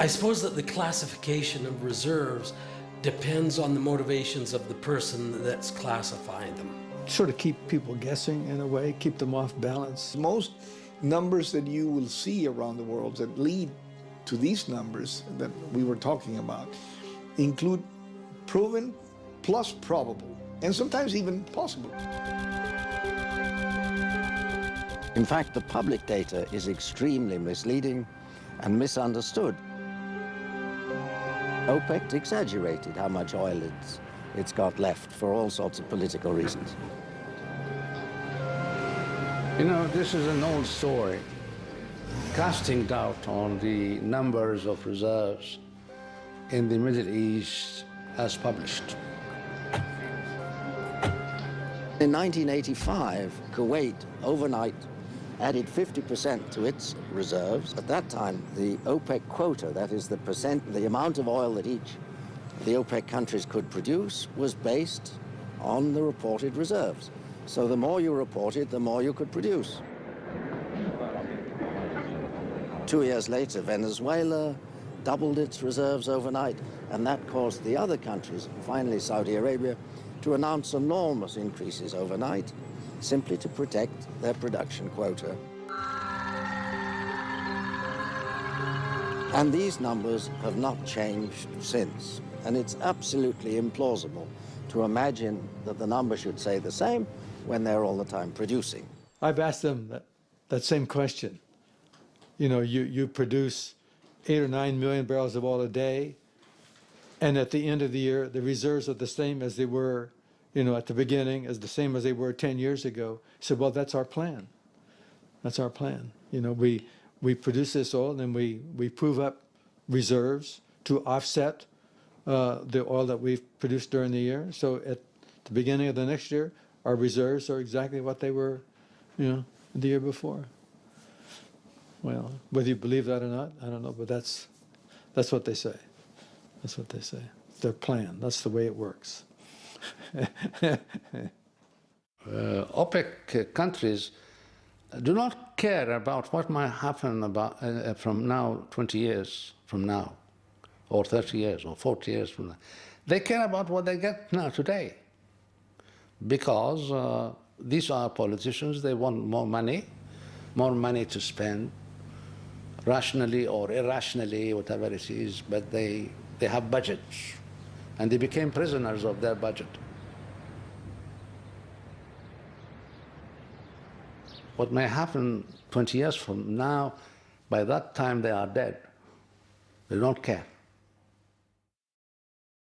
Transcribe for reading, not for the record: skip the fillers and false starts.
I suppose that the classification of reserves depends on the motivations of the person that's classifying them. Sort of keep people guessing in a way, keep them off balance. Most numbers that you will see around the world that lead to these numbers that we were talking about include proven plus probable, and sometimes even possible. In fact, the public data is extremely misleading and misunderstood. OPEC exaggerated how much oil it's got left for all sorts of political reasons. You know, this is an old story, casting doubt on the numbers of reserves in the Middle East as published. In 1985, Kuwait overnight added 50% to its reserves. At that time, the OPEC quota, that is the amount of oil that each of the OPEC countries could produce, was based on the reported reserves. So the more you reported, the more you could produce. 2 years later, Venezuela doubled its reserves overnight, and that caused the other countries, finally Saudi Arabia, to announce enormous increases overnight, simply to protect their production quota. And these numbers have not changed since, and it's absolutely implausible to imagine that the number should say the same when they're all the time producing. I've asked them that same question. You know, you produce 8 or 9 million barrels of oil a day, and at the end of the year, the reserves are the same as they were, you know, at the beginning, as the same as they were 10 years ago. He said, well, that's our plan. That's our plan. You know, we produce this oil, and then we prove up reserves to offset the oil that we've produced during the year. So at the beginning of the next year, our reserves are exactly what they were, you know, the year before. Well, whether you believe that or not, I don't know, but that's what they say. That's what they say. Their plan. That's the way it works. OPEC countries do not care about what might happen from now, 20 years from now, or 30 years, or 40 years from now. They care about what they get now, today. Because these are politicians, they want more money to spend, rationally or irrationally, whatever it is, but they have budgets, and they became prisoners of their budget. What may happen 20 years from now, by that time they are dead. They don't care.